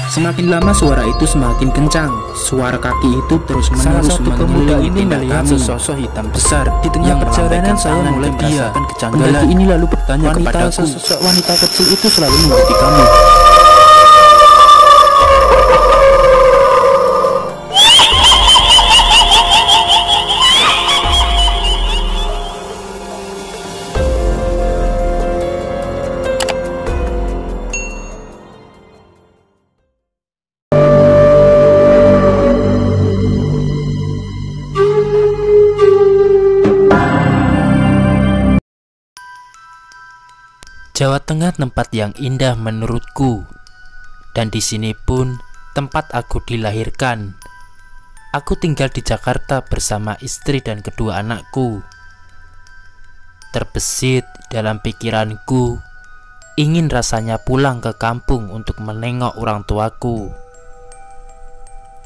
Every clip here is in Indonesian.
Semakin lama suara itu semakin kencang. Suara kaki itu terus Salah menerus satu pemuda ini tindak melihat kami. sesosok hitam besar di tengah Yang perjalanan. melambaikan Saya tangan mulai ke dia. merasakan kejanggalan. Pendaki ini lalu bertanya kepadaku, Sesosok wanita kecil itu selalu mengikuti kami. Jawa Tengah tempat yang indah menurutku, dan di sini pun tempat aku dilahirkan. Aku tinggal di Jakarta bersama istri dan kedua anakku. Terbesit dalam pikiranku, ingin rasanya pulang ke kampung untuk menengok orang tuaku.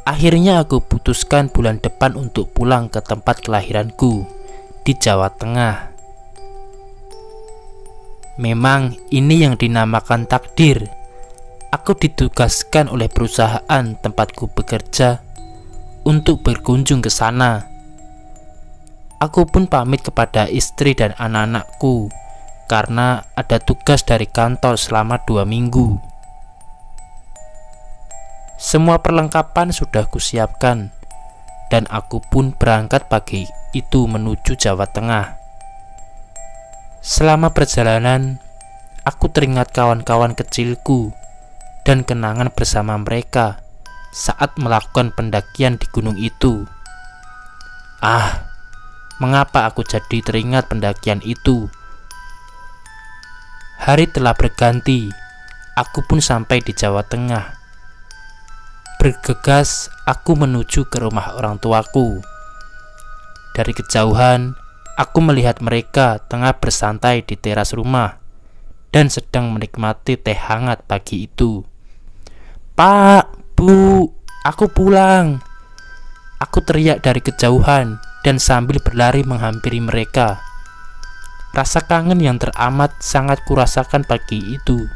Akhirnya aku putuskan bulan depan untuk pulang ke tempat kelahiranku di Jawa Tengah. Memang ini yang dinamakan takdir. Aku ditugaskan oleh perusahaan tempatku bekerja untuk berkunjung ke sana. Aku pun pamit kepada istri dan anak-anakku karena ada tugas dari kantor selama 2 minggu. Semua perlengkapan sudah kusiapkan dan aku pun berangkat pagi itu menuju Jawa Tengah. Selama perjalanan, aku teringat kawan-kawan kecilku dan kenangan bersama mereka saat melakukan pendakian di gunung itu. Mengapa aku jadi teringat pendakian itu? Hari telah berganti, aku pun sampai di Jawa Tengah. Bergegas, aku menuju ke rumah orang tuaku. Dari kejauhan, aku melihat mereka tengah bersantai di teras rumah dan sedang menikmati teh hangat pagi itu. "Pak, Bu, aku pulang!" Aku teriak dari kejauhan dan sambil berlari menghampiri mereka. Rasa kangen yang teramat sangat kurasakan pagi itu.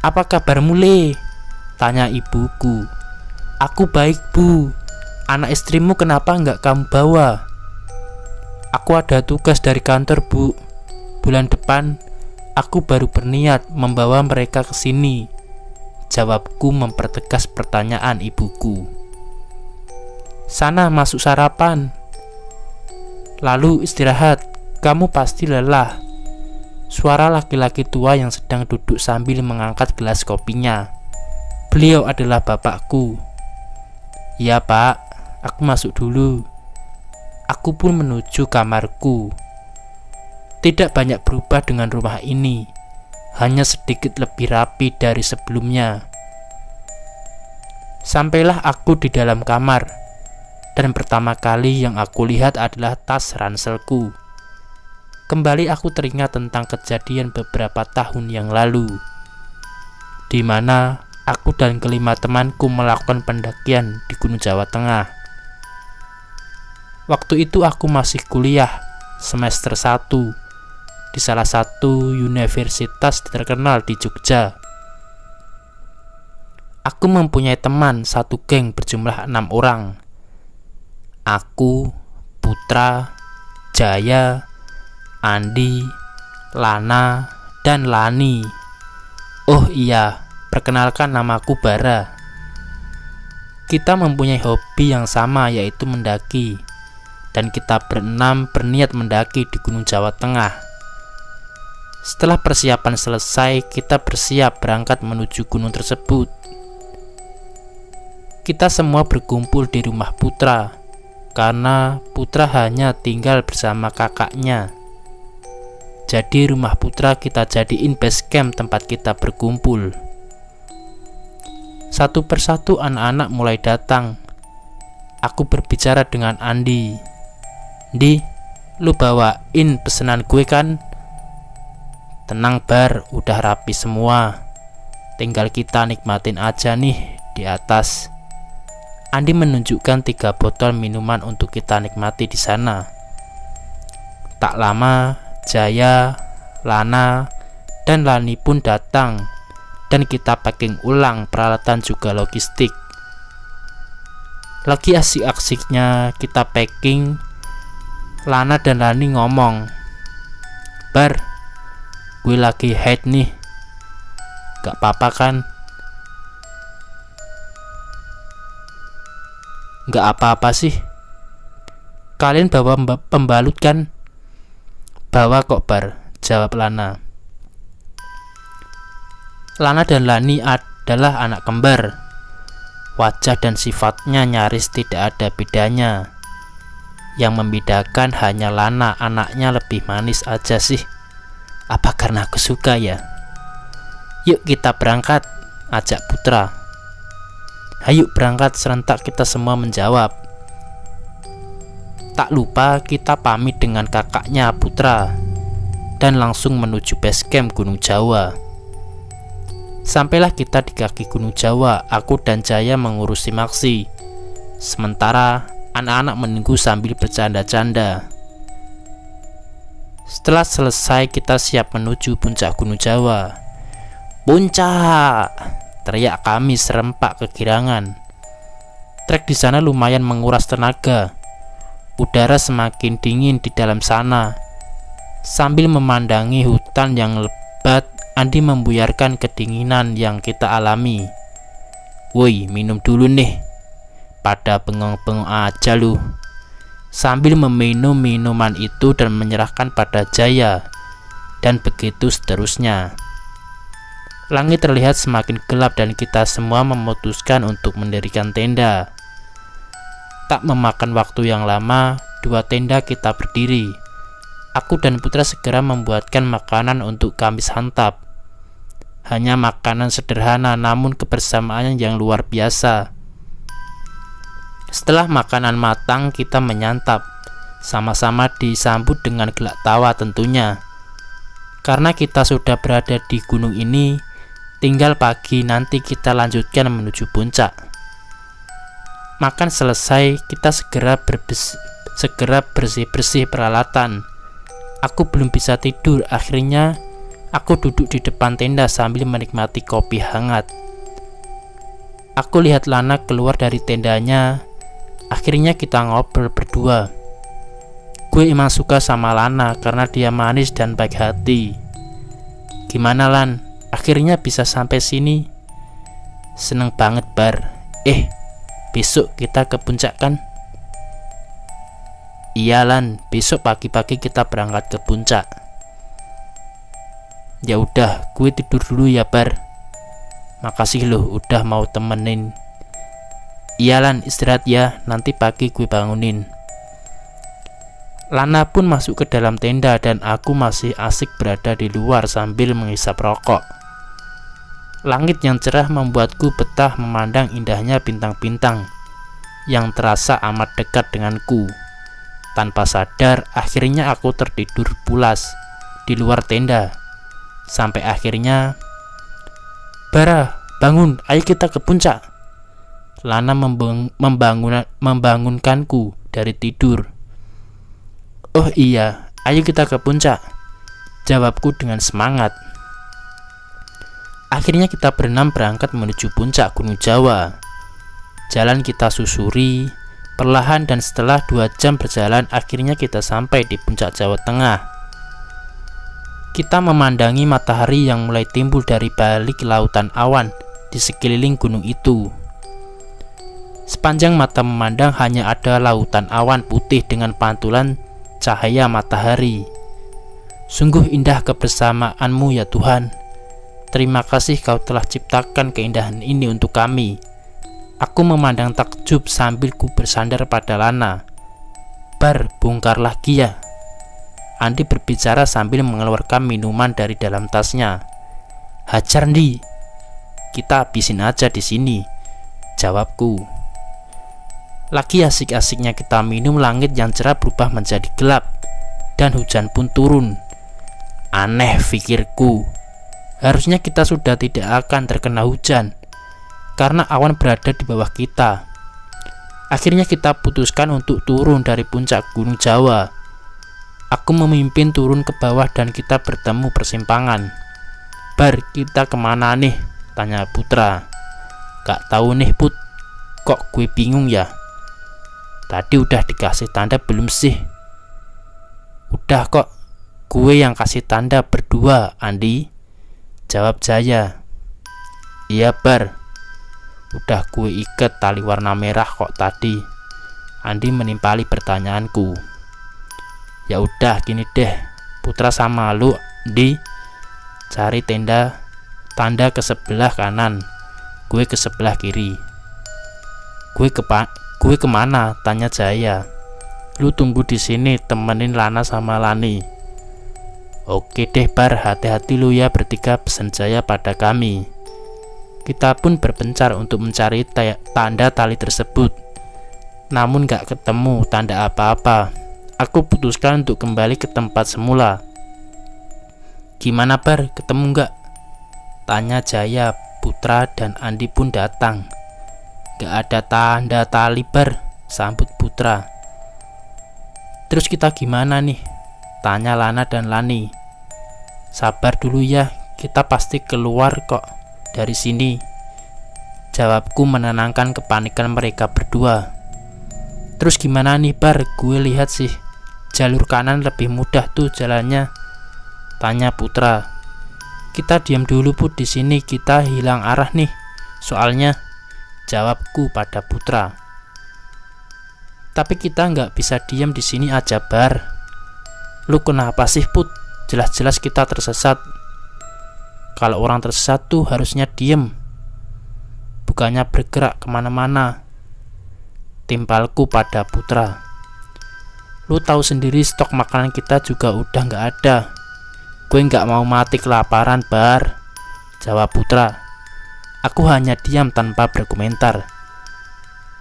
"Apa kabarmu, Le?" tanya ibuku. "Aku baik, Bu. Anak istrimu kenapa nggak kamu bawa?" "Aku ada tugas dari kantor, Bu. Bulan depan aku baru berniat membawa mereka ke sini," jawabku mempertegas pertanyaan ibuku. "Sana masuk sarapan. Lalu istirahat, kamu pasti lelah." Suara laki-laki tua yang sedang duduk sambil mengangkat gelas kopinya. Beliau adalah bapakku. "Ya, Pak, aku masuk dulu." Aku pun menuju kamarku. Tidak banyak berubah dengan rumah ini, hanya sedikit lebih rapi dari sebelumnya. Sampailah aku di dalam kamar, dan pertama kali yang aku lihat adalah tas ranselku. Kembali aku teringat tentang kejadian beberapa tahun yang lalu, di mana aku dan kelima temanku melakukan pendakian di Gunung Jawa Tengah. Waktu itu aku masih kuliah semester 1 di salah satu universitas terkenal di Jogja. Aku mempunyai teman satu geng berjumlah 6 orang. Aku, Putra, Jaya, Andi, Lana, dan Lani. Oh iya, perkenalkan namaku Bara. Kita mempunyai hobi yang sama, yaitu mendaki, dan kita berenam berniat mendaki di Gunung Jawa Tengah. Setelah persiapan selesai, kita bersiap berangkat menuju gunung tersebut. Kita semua berkumpul di rumah Putra, karena Putra hanya tinggal bersama kakaknya. Jadi rumah Putra kita jadiin base camp tempat kita berkumpul. Satu persatu anak-anak mulai datang. Aku berbicara dengan Andi. "Di, lu bawain pesanan gue kan?" "Tenang, Bar, udah rapi semua. Tinggal kita nikmatin aja nih di atas." Andi menunjukkan 3 botol minuman untuk kita nikmati di sana. Tak lama, Jaya, Lana, dan Lani pun datang dan kita packing ulang peralatan juga logistik. Lagi asik-asiknya kita packing, Lana dan Lani ngomong, "Bar, gue lagi haid nih, gak apa-apa kan?" "Gak apa-apa sih, kalian bawa pembalut kan?" "Bawa kok Bar," jawab Lana. Lana dan Lani adalah anak kembar. Wajah dan sifatnya nyaris tidak ada bedanya. Yang membedakan hanya Lana, anaknya lebih manis aja sih. Apa karena aku suka ya? "Yuk kita berangkat," ajak Putra. "Ayo berangkat," serentak kita semua menjawab. Tak lupa kita pamit dengan kakaknya Putra dan langsung menuju base camp Gunung Jawa. Sampailah kita di kaki Gunung Jawa. Aku dan Jaya mengurusi Maksi, sementara anak-anak menunggu sambil bercanda-canda. Setelah selesai kita siap menuju puncak Gunung Jawa. "Puncak!" teriak kami serempak kegirangan. Trek di sana lumayan menguras tenaga. Udara semakin dingin di dalam sana. Sambil memandangi hutan yang lebat, Andi membuyarkan kedinginan yang kita alami. "Woi, minum dulu nih. Pada bengong-bengong aja lu." Sambil meminum minuman itu dan menyerahkan pada Jaya. Dan begitu seterusnya. Langit terlihat semakin gelap dan kita semua memutuskan untuk mendirikan tenda. Tak memakan waktu yang lama, 2 tenda kita berdiri. Aku dan Putra segera membuatkan makanan untuk kami santap. Hanya makanan sederhana namun kebersamaannya yang luar biasa. Setelah makanan matang, kita menyantap. Sama-sama disambut dengan gelak tawa tentunya. Karena kita sudah berada di gunung ini, tinggal pagi nanti kita lanjutkan menuju puncak. Makan selesai, kita segera bersih-bersih peralatan. Aku belum bisa tidur, akhirnya aku duduk di depan tenda sambil menikmati kopi hangat. Aku lihat Lana keluar dari tendanya. Akhirnya kita ngobrol berdua. Gue emang suka sama Lana karena dia manis dan baik hati. "Gimana Lan? Akhirnya bisa sampai sini?" "Seneng banget Bar. Besok kita ke puncak kan?" "Iya Lan, besok pagi-pagi kita berangkat ke puncak." "Ya udah, gue tidur dulu ya Bar. Makasih loh udah mau temenin." "Iya Lan, istirahat ya, nanti pagi gue bangunin." Lana pun masuk ke dalam tenda dan aku masih asik berada di luar sambil menghisap rokok. Langit yang cerah membuatku betah memandang indahnya bintang-bintang yang terasa amat dekat denganku. Tanpa sadar, akhirnya aku tertidur pulas di luar tenda. Sampai akhirnya, "Bara, bangun, ayo kita ke puncak." Lana membangunkanku dari tidur. "Oh iya, ayo kita ke puncak," jawabku dengan semangat. Akhirnya kita berenam berangkat menuju puncak Gunung Jawa. Jalan kita susuri perlahan dan setelah 2 jam berjalan akhirnya kita sampai di puncak Jawa Tengah. Kita memandangi matahari yang mulai timbul dari balik lautan awan di sekeliling gunung itu. Sepanjang mata memandang hanya ada lautan awan putih dengan pantulan cahaya matahari. Sungguh indah kebersamaanmu ya Tuhan. Terima kasih kau telah ciptakan keindahan ini untuk kami. Aku memandang takjub sambil ku bersandar pada Lana. "Bar, bongkar lagi ya." Andi berbicara sambil mengeluarkan minuman dari dalam tasnya. "Hajar Ndi, kita habisin aja di sini," jawabku. Lagi asik-asiknya kita minum, langit yang cerah berubah menjadi gelap dan hujan pun turun. Aneh, pikirku. Harusnya kita sudah tidak akan terkena hujan karena awan berada di bawah kita. Akhirnya kita putuskan untuk turun dari puncak Gunung Jawa. Aku memimpin turun ke bawah dan kita bertemu persimpangan. "Bar, kita kemana nih?" Tanya Putra. Gak tahu nih Put, kok gue bingung ya. Tadi udah dikasih tanda belum sih? Udah kok, gue yang kasih tanda berdua, Andi. Jawab Jaya. Iya Bar, udah gue ikat tali warna merah kok tadi. Andi menimpali pertanyaanku. Ya udah gini deh, Putra sama lu di cari tanda ke sebelah kanan, gue ke sebelah kiri. Gue kemana? Tanya Jaya. Lu tunggu di sini temenin Lana sama Lani. Oke deh Bar, hati-hati lu ya bertiga, pesan Jaya pada kami. Kita pun berpencar untuk mencari tanda tali tersebut. Namun gak ketemu tanda apa-apa. Aku putuskan untuk kembali ke tempat semula. Gimana Bar, ketemu gak? Tanya Jaya. Putra dan Andi pun datang. Gak ada tanda tali Bar, sambut Putra. Terus kita gimana nih? Tanya Lana dan Lani. Sabar dulu ya, kita pasti keluar kok dari sini, jawabku menenangkan kepanikan mereka berdua. Terus gimana nih Bar, gue lihat sih jalur kanan lebih mudah tuh jalannya, tanya Putra. Kita diam dulu Put di sini, kita hilang arah nih soalnya, jawabku pada Putra. Tapi kita nggak bisa diam di sini aja Bar. Lu kenapa sih Put? Jelas-jelas kita tersesat. Kalau orang tersesat tuh harusnya diem, bukannya bergerak kemana-mana, timpalku pada Putra. Lu tahu sendiri stok makanan kita juga udah nggak ada. Gue nggak mau mati kelaparan Bar, jawab Putra. Aku hanya diam tanpa berkomentar.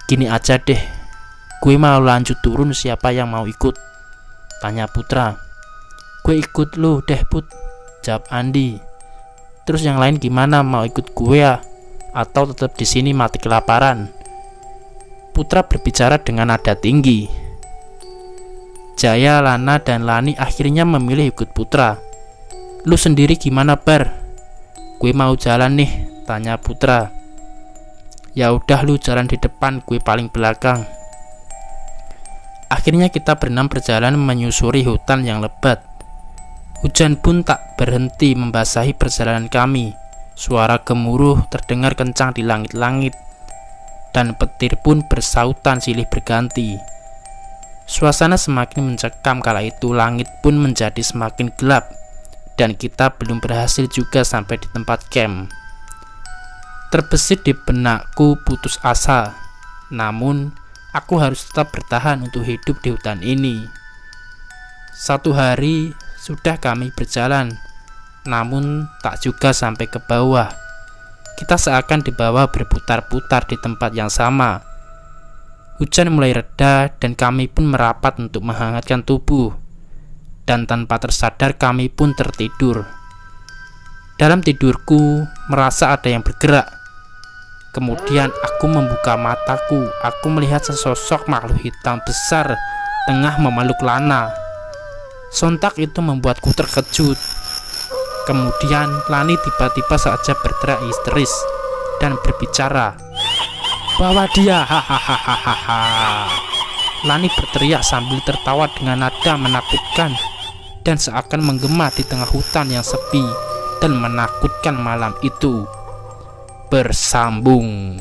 Gini aja deh, gue mau lanjut turun, siapa yang mau ikut? Tanya Putra. Gue ikut lu deh Put, jawab Andi. Terus yang lain gimana, mau ikut gue ya? Atau tetap di sini mati kelaparan? Putra berbicara dengan nada tinggi. Jaya, Lana, dan Lani akhirnya memilih ikut Putra. Lu sendiri gimana Bar? Gue mau jalan nih, tanya Putra. Ya udah lu jalan di depan, gue paling belakang. Akhirnya kita berenam berjalan menyusuri hutan yang lebat. Hujan pun tak berhenti membasahi perjalanan kami. Suara gemuruh terdengar kencang di langit-langit, dan petir pun bersautan silih berganti. Suasana semakin mencekam kala itu, langit pun menjadi semakin gelap, dan kita belum berhasil juga sampai di tempat camp. Terbesit di benakku putus asa, namun aku harus tetap bertahan untuk hidup di hutan ini. Satu hari sudah kami berjalan, namun tak juga sampai ke bawah. Kita seakan dibawa berputar-putar di tempat yang sama. Hujan mulai reda dan kami pun merapat untuk menghangatkan tubuh. Dan tanpa tersadar kami pun tertidur. Dalam tidurku merasa ada yang bergerak. Kemudian aku membuka mataku. Aku melihat sesosok makhluk hitam besar tengah memeluk Lana. Sontak itu membuatku terkejut. Kemudian Lani tiba-tiba saja berteriak histeris dan berbicara, "Bawa dia!" Hahaha. Lani berteriak sambil tertawa dengan nada menakutkan dan seakan menggema di tengah hutan yang sepi dan menakutkan malam itu. Bersambung.